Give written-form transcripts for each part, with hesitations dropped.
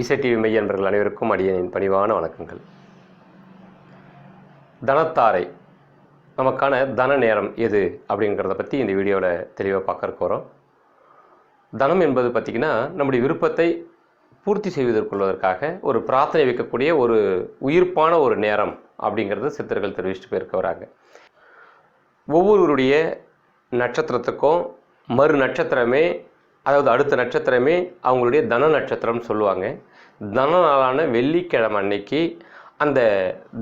இசை டிவி மெய்யன்பர்கள் அனைவருக்கும் அடியனின் பணிவான வணக்கங்கள். தனத்தாரை நமக்கான தன நேரம் எது அப்படிங்கிறத பற்றி இந்த வீடியோவில் தெளிவாக பார்க்கறக்கு வரோம். தனம் என்பது பார்த்திங்கன்னா நம்முடைய விருப்பத்தை பூர்த்தி செய்வதற்குள்ளதற்காக ஒரு பிரார்த்தனை வைக்கக்கூடிய ஒரு உயிர்ப்பான ஒரு நேரம் அப்படிங்கிறது சித்தர்கள் தெரிவிச்சுட்டு போயிருக்க வராங்க. ஒவ்வொருவருடைய நட்சத்திரத்துக்கும் மறு நட்சத்திரமே, அதாவது அடுத்த நட்சத்திரமே அவங்களுடைய தன நட்சத்திரம்னு சொல்லுவாங்க. தன நாளான வெள்ளிக்கிழமை அன்னைக்கு அந்த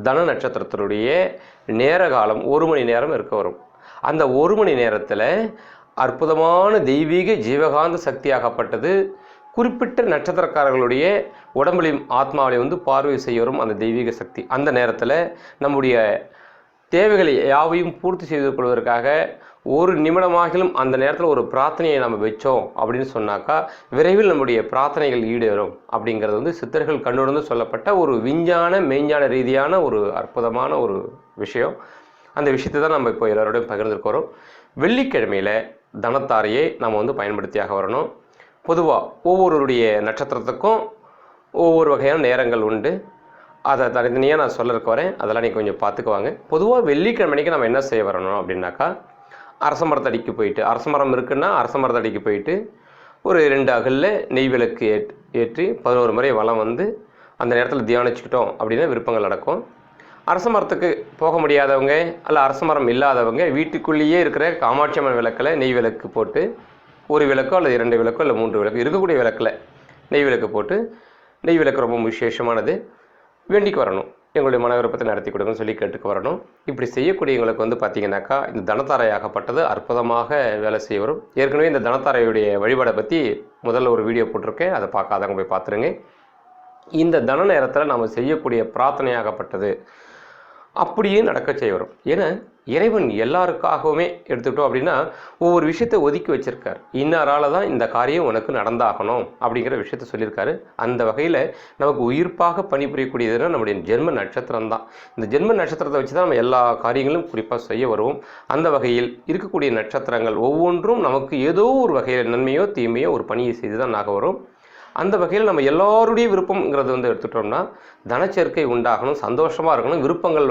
தன நட்சத்திரத்தினுடைய நேர காலம் 1 மணி நேரம் இருக்க வரும். அந்த 1 மணி நேரத்தில் அற்புதமான தெய்வீக ஜீவகாந்த சக்தியாகப்பட்டது குறிப்பிட்ட நட்சத்திரக்காரர்களுடைய உடம்புலையும் ஆத்மாவிலையும் பார்வை செய்ய வரும் அந்த தெய்வீக சக்தி. அந்த நேரத்தில் நம்முடைய தேவைகளை யாவையும் பூர்த்தி செய்து கொள்வதற்காக ஒரு நிமிடமாகிலும் அந்த நேரத்தில் ஒரு பிரார்த்தனையை நம்ம வச்சோம் அப்படின்னு சொன்னாக்கா விரைவில் நம்முடைய பிரார்த்தனைகள் ஈடேறும் அப்படிங்கிறது சித்தர்கள் கண்டுணர்ந்து சொல்லப்பட்ட ஒரு விஞ்ஞான மெய்ஞான ரீதியான ஒரு அற்புதமான ஒரு விஷயம். அந்த விஷயத்தை தான் நம்ம இப்போ எல்லாரோடையும் பகிர்ந்துருக்கிறோம். வெள்ளிக்கிழமையில் தனத்தாரையை நம்ம பயன்படுத்தியாக வரணும். பொதுவாக ஒவ்வொருவருடைய நட்சத்திரத்துக்கும் ஒவ்வொரு வகையான நேரங்கள் உண்டு. அதை தனித்தனியாக நான் சொல்லறதுக்கு வரேன், அதெல்லாம் நீங்கள் கொஞ்சம் பார்த்துக்குவாங்க. பொதுவாக வெள்ளிக்கிழமைக்கு நம்ம என்ன செய்ய வரணும் அப்படின்னாக்கா, அரச மரத்தடிக்கு போயிட்டு, அரச மரம் இருக்குன்னா அரச மரத்தடிக்கு போயிட்டு ஒரு 2 அகலில் நெய் விளக்கு ஏற்றி 11 முறை வலம் வந்து அந்த நேரத்தில் தியானிச்சுக்கிட்டோம் அப்படின்னா விருப்பங்கள் நடக்கும். அரச மரத்துக்கு போக முடியாதவங்க அல்ல அரச மரம் இல்லாதவங்க வீட்டுக்குள்ளேயே இருக்கிற காமாட்சி அம்மன் விளக்கில் நெய் விளக்கு போட்டு ஒரு விளக்கோ அல்லது 2 விளக்கோ இல்லை 3 விளக்கு இருக்கக்கூடிய விளக்கில் நெய் விளக்கு போட்டு, நெய் விளக்கு ரொம்ப விசேஷமானது, வேண்டிக்கு வரணும். எங்களுடைய மன விருப்பத்தை நடத்தி கொடுங்கன்னு சொல்லி கேட்டுக்கு வரணும். இப்படி செய்யக்கூடியவங்களுக்கு பார்த்திங்கனாக்கா இந்த தனத்தாரையாகப்பட்டது அற்புதமாக வேலை செய்ய வரும். ஏற்கனவே இந்த தனத்தாரையுடைய வழிபாடை பற்றி முதல்ல ஒரு வீடியோ போட்டிருக்கேன், அதை பார்க்காதவங்க போய் பார்த்துருங்க. இந்த தன நேரத்தில் நம்ம செய்யக்கூடிய பிரார்த்தனையாகப்பட்டது அப்படியே நடக்க செய்ய வரும். ஏன்னா இறைவன் எல்லாருக்காகவுமே எடுத்துக்கிட்டோம் அப்படின்னா ஒவ்வொரு விஷயத்தை ஒதுக்கி வச்சிருக்கார். இன்னாரால் தான் இந்த காரியம் உனக்கு நடந்தாகணும் அப்படிங்கிற விஷயத்த சொல்லியிருக்காரு. அந்த வகையில் நமக்கு உயிர்ப்பாக பணிபுரியக்கூடியதுன்னா நம்முடைய ஜென்ம நட்சத்திரம் தான். இந்த ஜென்ம நட்சத்திரத்தை வச்சு தான் நம்ம எல்லா காரியங்களும் குறிப்பாக செய்ய வருவோம். அந்த வகையில் இருக்கக்கூடிய நட்சத்திரங்கள் ஒவ்வொன்றும் நமக்கு ஏதோ ஒரு வகையில் நன்மையோ தீமையோ ஒரு பணியை செய்து தான் ஆக வரும். அந்த வகையில் நம்ம எல்லாருடைய விருப்பங்கிறது எடுத்துட்டோம்னா தனச்சேர்க்கை உண்டாகணும், சந்தோஷமாக இருக்கணும், விருப்பங்கள்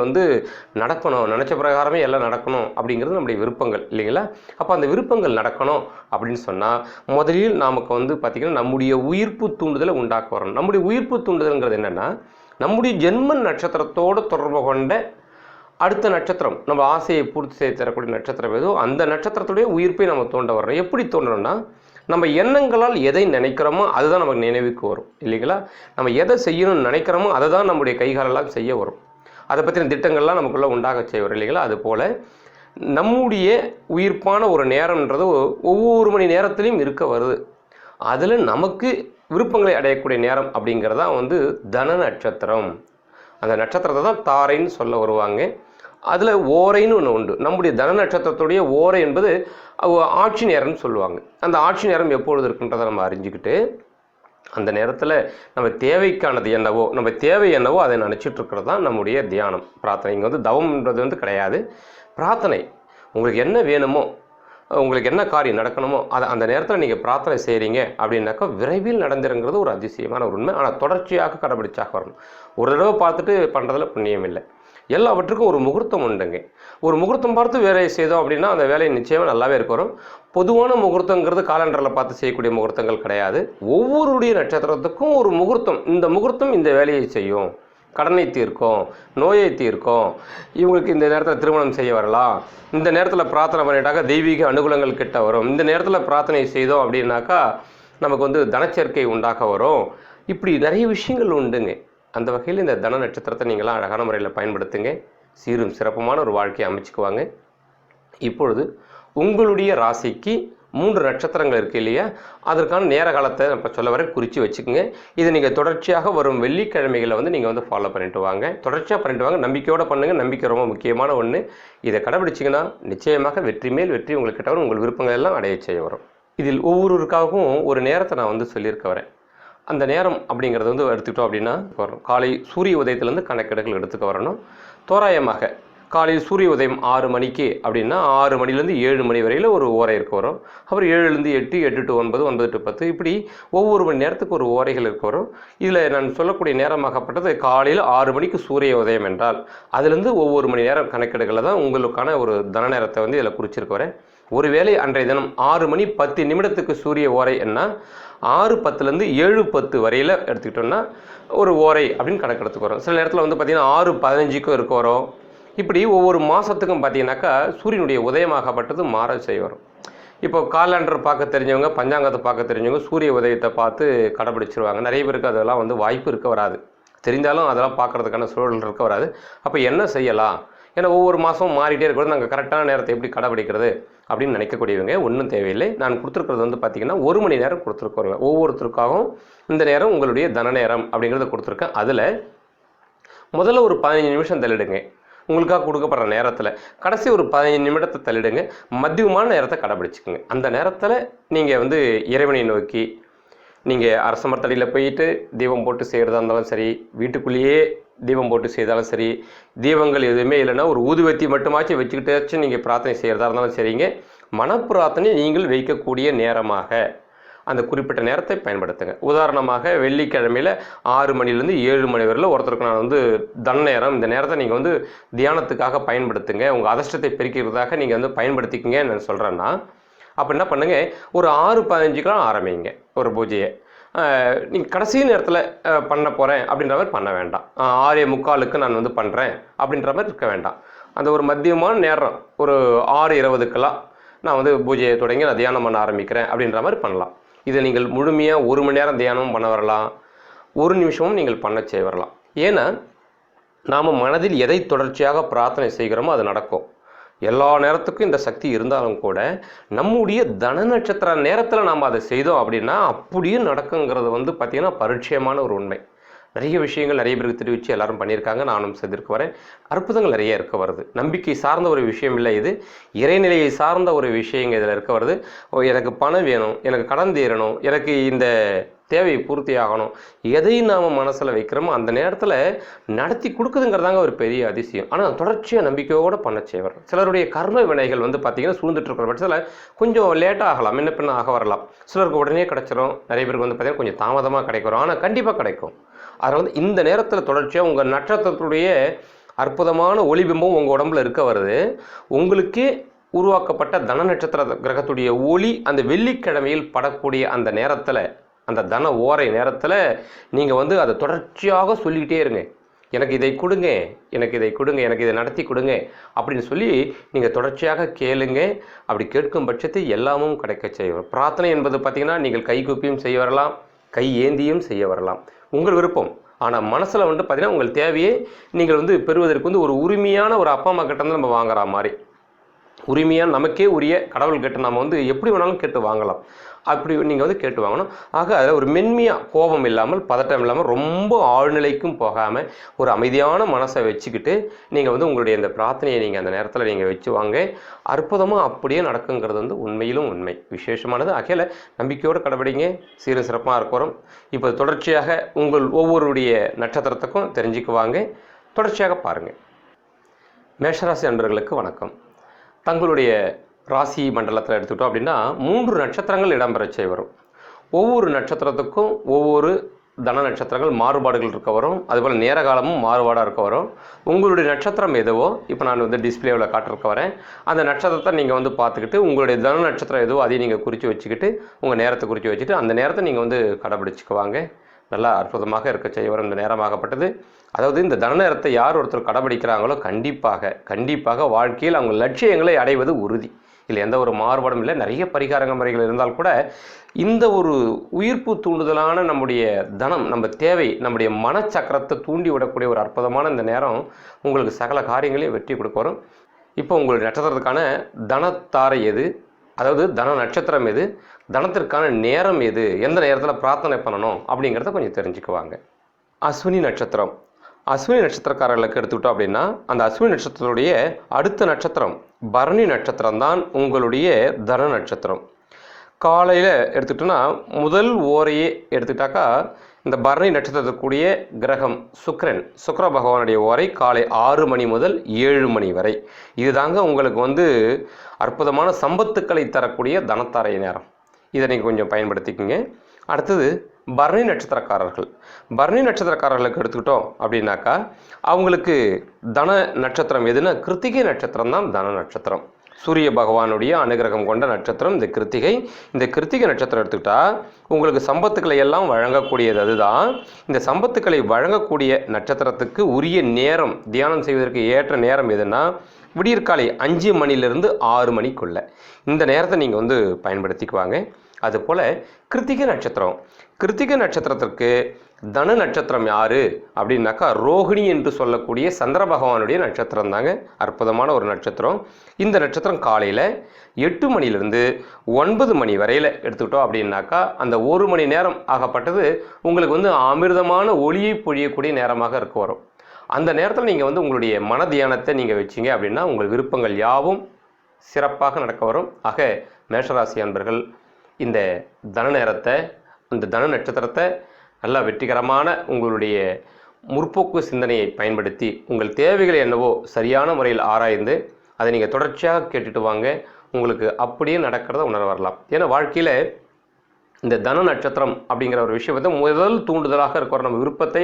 நடக்கணும், நினச்ச பிரகாரமே எல்லாம் நடக்கணும் அப்படிங்கிறது நம்முடைய விருப்பங்கள் இல்லைங்களா? அப்போ அந்த விருப்பங்கள் நடக்கணும் அப்படின்னு சொன்னால் முதலில் நமக்கு பார்த்திங்கன்னா நம்முடைய உயிர்ப்பு தூண்டுதலை உண்டாக்க வரணும். நம்முடைய உயிர்ப்பு தூண்டுதல்ங்கிறது என்னென்னா, நம்முடைய ஜென்ம நட்சத்திரத்தோடு தொடர்பு கொண்ட அடுத்த நட்சத்திரம், நம்ம ஆசையை பூர்த்தி செய்து தரக்கூடிய நட்சத்திரம் ஏதோ அந்த நட்சத்திரத்துடைய உயிர்ப்பை நம்ம தோண்ட வர்றோம். எப்படி தோன்றோம்னா, நம்ம எண்ணங்களால் எதை நினைக்கிறோமோ அதுதான் நமக்கு நினைவுக்கு வரும் இல்லைங்களா? நம்ம எதை செய்யணும்னு நினைக்கிறோமோ அதை தான் நம்முடைய கைகாலெல்லாம் செய்ய வரும். அதை பற்றின திட்டங்கள்லாம் நமக்குள்ளே உண்டாக செய்ய வரும் இல்லைங்களா? அதுபோல் நம்முடைய உயிர்ப்பான ஒரு நேரம்ன்றது ஒவ்வொரு மணி நேரத்துலையும் இருக்க வருது. அதில் நமக்கு விருப்பங்களை அடையக்கூடிய நேரம் அப்படிங்கிறதான் தன நட்சத்திரம். அந்த நட்சத்திரத்தை தான் தாரைன்னு சொல்ல வருவாங்க. அதில் ஓரைன்னு ஒன்று உண்டு. நம்முடைய தன நட்சத்திரத்துடைய ஓரை என்பது ஆட்சி நேரம்னு சொல்லுவாங்க. அந்த ஆட்சி நேரம் எப்பொழுது இருக்குன்றதை நம்ம அறிஞ்சிக்கிட்டு அந்த நேரத்தில் நம்ம தேவைக்கானது என்னவோ, நம்ம தேவை என்னவோ அதை நினச்சிட்டு இருக்கிறது தான் நம்முடைய தியானம், பிரார்த்தனை. இங்கே தவம்ன்றது கிடையாது, பிரார்த்தனை. உங்களுக்கு என்ன வேணுமோ, உங்களுக்கு என்ன காரியம் நடக்கணுமோ அதை அந்த நேரத்தில் நீங்கள் பிரார்த்தனை செய்கிறீங்க அப்படின்னாக்கா விரைவில் நடந்துருங்கிறது ஒரு அதிசயமான ஒரு உண்மை. ஆனால் தொடர்ச்சியாக கடைபிடிச்சாக வரணும். ஒரு தடவை பார்த்துட்டு பண்ணுறதுல புண்ணியம் இல்லை. எல்லாவற்றுக்கும் ஒரு முகூர்த்தம் உண்டுங்க. ஒரு முகூர்த்தம் பார்த்து வேலையை செய்தோம் அப்படின்னா அந்த வேலையை நிச்சயமாக நல்லாவே இருக்கிறோம். பொதுவான முகூர்த்தங்கிறது காலண்டரில் பார்த்து செய்யக்கூடிய முகூர்த்தங்கள் கிடையாது. ஒவ்வொருடைய நட்சத்திரத்துக்கும் ஒரு முகூர்த்தம், இந்த முகூர்த்தம் இந்த வேலையை செய்யும், கடனை தீர்க்கும், நோயை தீர்க்கும், இவங்களுக்கு இந்த நேரத்தில் திருமணம் செய்ய வரலாம், இந்த நேரத்தில் பிரார்த்தனை பண்ணிட்டாக்கா தெய்வீக அனுகூலங்கள் கிட்ட வரும், இந்த நேரத்தில் பிரார்த்தனை செய்தோம் அப்படின்னாக்கா நமக்கு தனச்சேர்க்கை உண்டாக வரும். இப்படி நிறைய விஷயங்கள் உண்டுங்க. அந்த வகையில் இந்த தன நட்சத்திரத்தை நீங்களாம் அழகான முறையில் பயன்படுத்துங்க. சீரும் சிறப்புமான ஒரு வாழ்க்கையை அமைச்சுக்குவாங்க. இப்பொழுது உங்களுடைய ராசிக்கு 3 நட்சத்திரங்கள் இருக்குது இல்லையா? அதற்கான நேர காலத்தை இப்போ சொல்ல வரை குறித்து வச்சுக்கோங்க. இதை நீங்கள் தொடர்ச்சியாக வரும் வெள்ளிக்கிழமைகளை நீங்கள் ஃபாலோ பண்ணிட்டு வாங்க. தொடர்ச்சியாக பண்ணிட்டு வாங்க. நம்பிக்கையோடு பண்ணுங்கள். நம்பிக்கை ரொம்ப முக்கியமான ஒன்று. இதை கடைபிடிச்சிங்கன்னா நிச்சயமாக வெற்றி மேல் வெற்றி உங்களுக்கு கிட்ட வரும். உங்கள் விருப்பங்கள் எல்லாம் அடைய செய்ய வரும். இதில் ஒவ்வொருவருக்காகவும் ஒரு நேரத்தை நான் சொல்லியிருக்க வரேன். அந்த நேரம் அப்படிங்கிறது எடுத்துக்கிட்டோம் அப்படின்னா வரணும். காலை சூரிய உதயத்திலேருந்து கணக்கெடுகள் எடுத்துக்க வரணும். தோராயமாக காலையில் சூரிய உதயம் 6 மணிக்கு அப்படின்னா 6 மணிலேருந்து 7 மணி வரையில் ஒரு ஓரை இருக்க வரும். அப்புறம் 7லேருந்து 8, 8 to 9, 9 to 10, இப்படி ஒவ்வொரு மணி நேரத்துக்கு ஒரு ஓரைகள் இருக்க வரும். இதில் நான் சொல்லக்கூடிய நேரமாகப்பட்டது காலையில் 6 மணிக்கு சூரிய உதயம் என்றால் அதுலேருந்து ஒவ்வொரு மணி நேரம் கணக்கெடுகளில் தான் உங்களுக்கான ஒரு தன நேரத்தை வந்து இதில் குறிச்சிருக்க வரேன். ஒருவேளை அன்றைய தினம் 6 மணி 10 நிமிடத்துக்கு சூரிய ஓரை என்ன 6:10லேருந்து 7:10 வரையில் எடுத்துக்கிட்டோம்னா ஒரு ஓரை அப்படின்னு கணக்கெடுத்துக்கு வரும். சில நேரத்தில் வந்து பார்த்திங்கன்னா 6:15க்கும் இருக்க வரும். இப்படி ஒவ்வொரு மாதத்துக்கும் பார்த்தீங்கன்னாக்கா சூரியனுடைய உதயமாகப்பட்டது மாற செய்ய வரும். இப்போ காலண்டர் பார்க்க தெரிஞ்சவங்க, பஞ்சாங்கத்தை பார்க்க தெரிஞ்சவங்க சூரிய உதயத்தை பார்த்து கடைப்பிடிச்சிருவாங்க. நிறைய பேருக்கு அதெல்லாம் வந்து வாய்ப்பு இருக்க வராது. தெரிந்தாலும் அதெல்லாம் பார்க்குறதுக்கான சூழல் இருக்க வராது. அப்போ என்ன செய்யலாம்? ஏன்னா ஒவ்வொரு மாதமும் மாறிட்டே இருக்கிறது, நாங்கள் கரெக்டான நேரத்தை எப்படி கடைப்பிடிக்கிறது அப்படின்னு நினைக்கக்கூடியவங்க ஒன்றும் தேவையில்லை. நான் கொடுத்துருக்கிறது வந்து பார்த்திங்கன்னா 1 மணி நேரம் கொடுத்துருக்குறேன். ஒவ்வொருத்தருக்காகவும் இந்த நேரம் உங்களுடைய தன நேரம் அப்படிங்கிறத கொடுத்துருக்கேன். அதில் முதல்ல ஒரு 15 நிமிஷம் தள்ளிடுங்க. உங்களுக்காக கொடுக்கப்படுற நேரத்தில் கடைசி ஒரு 15 நிமிடத்தை தள்ளிடுங்க. மத்தியமான நேரத்தை கடைப்பிடிச்சிக்கோங்க. அந்த நேரத்தில் நீங்கள் வந்து இறைவனை நோக்கி நீங்கள் அரச மரத்தடியில் போயிட்டு தீபம் போட்டு செய்கிறதா இருந்தாலும் சரி, வீட்டுக்குள்ளேயே தீபம் போட்டு செய்தாலும் சரி, தீபங்கள் எதுவுமே இல்லைன்னா ஒரு ஊதுவத்தி மட்டுமாச்சும் வச்சுக்கிட்டாச்சும் நீங்கள் பிரார்த்தனை செய்கிறதா இருந்தாலும் சரிங்க, மனப்பிரார்த்தனை நீங்கள் வைக்கக்கூடிய நேரமாக அந்த குறிப்பிட்ட நேரத்தை பயன்படுத்துங்க. உதாரணமாக வெள்ளிக்கிழமையில் 6 மணிலேருந்து 7 மணி வரையில் ஒருத்தருக்கு நான் வந்து தன நேரம், இந்த நேரத்தை நீங்கள் வந்து தியானத்துக்காக பயன்படுத்துங்க, உங்கள் அதிர்ஷ்டத்தை பெருக்கிறதுக்காக நீங்கள் வந்து பயன்படுத்திக்கிங்க நான் சொல்கிறேன்னா, அப்போ என்ன பண்ணுங்கள், ஒரு 6:15க்கெலாம் ஆரம்பிங்க ஒரு பூஜையை. நீங்கள் கடைசி நேரத்தில் பண்ண போகிறேன் அப்படின்ற மாதிரி பண்ண வேண்டாம். 6:45க்கு நான் வந்து பண்ணுறேன் அப்படின்ற மாதிரி இருக்க வேண்டாம். அந்த ஒரு மத்தியமான நேரம் ஒரு 6:20க்கெல்லாம் நான் வந்து பூஜையை தொடங்கி நான் தியானம் பண்ண ஆரம்பிக்கிறேன் அப்படின்ற மாதிரி பண்ணலாம். இதை நீங்கள் முழுமையாக 1 மணி நேரம் தியானமும் பண்ண வரலாம், 1 நிமிஷமும் நீங்கள் பண்ண செய்ய வரலாம். ஏன்னா நாம் மனதில் எதை தொடர்ச்சியாக பிரார்த்தனை செய்கிறோமோ அது நடக்கும். எல்லா நேரத்துக்கும் இந்த சக்தி இருந்தாலும் கூட நம்முடைய தன நட்சத்திர நேரத்தில் நாம் அதை செய்தோம் அப்படின்னா அப்படியே நடக்குங்கிறது வந்து பார்த்திங்கன்னா பரிச்சயமான ஒரு உண்மை. நிறைய விஷயங்கள் நிறைய பேருக்கு தெரிவித்து எல்லாரும் பண்ணியிருக்காங்க, நானும் செய்திருக்க வரேன். அற்புதங்கள் நிறைய இருக்க வருது. நம்பிக்கை சார்ந்த ஒரு விஷயம் இல்லை, இது இறைநிலையை சார்ந்த ஒரு விஷயங்கள் இதில் இருக்க வருது. எனக்கு பணம் வேணும், எனக்கு கடன் தீரணும், எனக்கு இந்த தேவை பூர்த்தி ஆகணும், எதையும் நாம் மனசில் வைக்கிறோமோ அந்த நேரத்தில் நடத்தி கொடுக்குதுங்கிறதாங்க ஒரு பெரிய அதிசயம். ஆனால் தொடர்ச்சியாக நம்பிக்கையோடு பண்ண செய்வார். சிலருடைய கர்ம வினைகள் வந்து பார்த்திங்கன்னா சூழ்ந்துட்டு இருக்கிற பட்சத்தில் கொஞ்சம் லேட்டாக ஆகலாம், முன்ன பின்ன ஆக வரலாம். சிலருக்கு உடனே கிடைச்சிரும், நிறைய பேருக்கு வந்து பார்த்திங்கன்னா கொஞ்சம் தாமதமாக கிடைக்கிறோம், ஆனால் கண்டிப்பாக கிடைக்கும். அதில் வந்து இந்த நேரத்தில் தொடர்ச்சியாக உங்கள் நட்சத்திரத்துடைய அற்புதமான ஒளிபிம்பம் உங்கள் உடம்புல இருக்க வருது. உங்களுக்கே உருவாக்கப்பட்ட தன நட்சத்திர கிரகத்துடைய ஒளி அந்த வெள்ளிக்கிழமையில் படக்கூடிய அந்த நேரத்தில், அந்த தன ஓரை நேரத்தில் நீங்கள் வந்து அதை தொடர்ச்சியாக சொல்லிக்கிட்டே இருங்க. எனக்கு இதை கொடுங்க, எனக்கு இதை கொடுங்க, எனக்கு இதை நடத்தி கொடுங்க அப்படின்னு சொல்லி நீங்கள் தொடர்ச்சியாக கேளுங்க. அப்படி கேட்கும் பட்சத்தில் எல்லாமும் கிடைக்க செய்யும். பிரார்த்தனை என்பது பார்த்திங்கன்னா நீங்கள் கை கூப்பியும் செய்ய வரலாம், கை ஏந்தியும் செய்ய வரலாம், உங்கள் விருப்பம். ஆனால் மனசில் வந்து பார்த்திங்கன்னா உங்கள் தேவையை நீங்கள் வந்து பெறுவதற்கு வந்து ஒரு உரிமையான ஒரு அப்பா அம்மா கிட்ட நம்ம வாங்குற மாதிரி, உரிமையாக நமக்கே உரிய கடவுள் கிட்ட நம்ம வந்து எப்படி வேணாலும் கேட்டு வாங்கலாம். அப்படி நீங்கள் வந்து கேட்டு வாங்கணும். ஆக அதில் ஒரு மென்மையாக, கோபம் இல்லாமல், பதட்டம் இல்லாமல், ரொம்ப ஆழ்நிலைக்கும் போகாமல் ஒரு அமைதியான மனசை வச்சுக்கிட்டு நீங்கள் வந்து உங்களுடைய இந்த பிரார்த்தனையை நீங்கள் அந்த நேரத்தில் நீங்கள் வச்சு வாங்க. அற்புதமாக அப்படியே நடக்குங்கிறது வந்து உண்மையிலும் உண்மை, விசேஷமானது. ஆகையில் நம்பிக்கையோடு கடைபிடிங்க, சீரும் சிறப்பாக இருக்கிறோம். இப்போ தொடர்ச்சியாக உங்கள் ஒவ்வொருடைய நட்சத்திரத்துக்கும் தெரிஞ்சுக்குவாங்க, தொடர்ச்சியாக பாருங்கள். மேஷராசி அன்பர்களுக்கு வணக்கம். தங்களுடைய ராசி மண்டலத்தில் எடுத்துக்கிட்டோம் அப்படின்னா 3 நட்சத்திரங்கள் இடம்பெற செய்ய வரும். ஒவ்வொரு நட்சத்திரத்துக்கும் ஒவ்வொரு தன நட்சத்திரங்கள் மாறுபாடுகள் இருக்க வரும். அதுபோல் நேர காலமும் மாறுபாடாக இருக்க வரும். உங்களுடைய நட்சத்திரம் எதுவோ இப்போ நான் வந்து டிஸ்பிளேவில் காட்டிருக்க வரேன். அந்த நட்சத்திரத்தை நீங்கள் வந்து பார்த்துக்கிட்டு உங்களுடைய தன நட்சத்திரம் எதுவோ அதையும் நீங்கள் குறித்து வச்சுக்கிட்டு உங்கள் நேரத்தை குறித்து வச்சுட்டு அந்த நேரத்தை நீங்கள் வந்து கடைபிடிச்சிக்குவாங்க. நல்லா அற்புதமாக இருக்க செய்ய வரும் இந்த நேரமாகப்பட்டது. அதாவது இந்த தன நேரத்தை யார் ஒருத்தர் கடைபிடிக்கிறாங்களோ கண்டிப்பாக வாழ்க்கையில் அவங்க லட்சியங்களை அடைவது உறுதி. இல்லை எந்த ஒரு மாறுபாடும் இல்லை. நிறைய பரிகார முறைகள் இருந்தால் கூட இந்த ஒரு உயிர்ப்பு தூண்டுதலான நம்முடைய தனம், நம்ம தேவை, நம்முடைய மனச்சக்கரத்தை தூண்டி விடக்கூடிய ஒரு அற்புதமான இந்த நேரம் உங்களுக்கு சகல காரியங்களையும் வெற்றி கொடுக்க வரும். இப்போ உங்களுடைய நட்சத்திரத்துக்கான தனத்தாரை எது, அதாவது தன நட்சத்திரம் எது, தனத்திற்கான நேரம் எது, எந்த நேரத்தில் பிரார்த்தனை பண்ணணும் அப்படிங்கிறத கொஞ்சம் தெரிஞ்சுக்குவாங்க. அஸ்வினி நட்சத்திரம். அஸ்வினி நட்சத்திரக்காரர்களுக்கு எடுத்துக்கிட்டோம் அப்படின்னா அந்த அஸ்வினி நட்சத்திரத்துடைய அடுத்த நட்சத்திரம் பரணி நட்சத்திரம் தான் உங்களுடைய தன நட்சத்திரம். காலையில் எடுத்துக்கிட்டோன்னா முதல் ஓரையே எடுத்துக்கிட்டாக்கா இந்த பரணி நட்சத்திரத்துக்குரிய கிரகம் சுக்கிர பகவானுடைய ஓரை காலை 6 மணி முதல் 7 மணி வரை. இதுதாங்க உங்களுக்கு அற்புதமான சம்பத்துக்களை தரக்கூடிய தனத்தாரை நேரம். இதை நீங்கள் கொஞ்சம் பயன்படுத்திக்கோங்க. அடுத்தது பரணி நட்சத்திரக்காரர்களுக்கு எடுத்துக்கிட்டோம் அப்படின்னாக்கா அவங்களுக்கு தன நட்சத்திரம் எதுனா கிருத்திகை நட்சத்திரம் தான் தன நட்சத்திரம். சூரிய பகவானுடைய அனுகிரகம் கொண்ட நட்சத்திரம் இந்த கிருத்திகை. இந்த கிருத்திகை நட்சத்திரம் எடுத்துக்கிட்டா உங்களுக்கு சம்பத்துக்களை எல்லாம் வழங்கக்கூடியது. அதுதான் இந்த சம்பத்துக்களை வழங்கக்கூடிய நட்சத்திரத்துக்கு உரிய நேரம், தியானம் செய்வதற்கு ஏற்ற நேரம் எதுனா விடியற்காலை 5 மணிலிருந்து 6 மணிக்குள்ள இந்த நேரத்தை நீங்கள் பயன்படுத்திக்குவாங்க. அதுபோல் கிருத்திகை நட்சத்திரத்திற்கு தன நட்சத்திரம் யார் அப்படின்னாக்கா ரோகிணி என்று சொல்லக்கூடிய சந்திர பகவானுடைய நட்சத்திரம் தாங்க. அற்புதமான ஒரு நட்சத்திரம். இந்த நட்சத்திரம் காலையில் 8 மணிலிருந்து 9 மணி வரையில் எடுத்துக்கிட்டோம் அப்படின்னாக்கா அந்த 1 மணி நேரம் ஆகப்பட்டது உங்களுக்கு அமிர்தமான ஒளியை பொழியக்கூடிய நேரமாக வரும். அந்த நேரத்தில் நீங்கள் உங்களுடைய மன தியானத்தை நீங்கள் வச்சிங்க அப்படின்னா உங்கள் விருப்பங்கள் யாவும் சிறப்பாக நடக்க வரும். ஆக மேஷராசி அன்பர்கள் இந்த தன நேரத்தை, இந்த தன நட்சத்திரத்தை நல்லா வெற்றிகரமான உங்களுடைய முற்போக்கு சிந்தனையை பயன்படுத்தி உங்கள் தேவைகள் என்னவோ சரியான முறையில் ஆராய்ந்து அதை நீங்கள் தொடர்ச்சியாக கேட்டுட்டு வாங்க. உங்களுக்கு அப்படியே நடக்கிறத உணர வரலாம். ஏன்னா வாழ்க்கையில் இந்த தன நட்சத்திரம் அப்படிங்கிற ஒரு விஷயத்தை முதல் தூண்டுதலாக இருக்கிற நம்ம விருப்பத்தை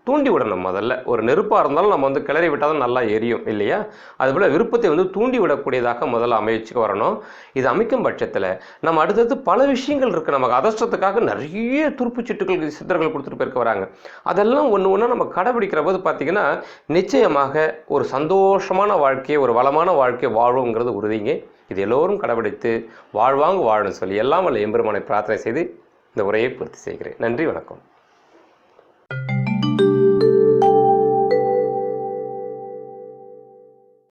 தூண்டி விடணும். முதல்ல ஒரு நெருப்பாக இருந்தாலும் நம்ம கிளறி விட்டால் தான் நல்லா எரியும் இல்லையா? அதுபோல் விருப்பத்தை தூண்டி விடக்கூடியதாக முதல்ல அமைச்சுக்கு வரணும். இது அமைக்கும் பட்சத்தில் நம்ம அடுத்தடுத்து பல விஷயங்கள் இருக்குது. நமக்கு அதிர்ஷ்டத்துக்காக நிறைய துருப்புச்சீட்டுகள் சித்தர்கள் கொடுத்துட்டு போயிருக்க வராங்க. அதெல்லாம் ஒன்று ஒன்றா நம்ம கடைபிடிக்கிற போது பார்த்திங்கன்னா நிச்சயமாக ஒரு சந்தோஷமான வாழ்க்கையை, ஒரு வளமான வாழ்க்கையை வாழ்வுங்கிறது உறுதிங்க. இது எல்லோரும் கடைபிடித்து வாழணும்னு சொல்லி எல்லாம் வல்ல எம்பெருமானை பிரார்த்தனை செய்து இந்த உரையை பூர்த்தி செய்கிறேன். நன்றி, வணக்கம்.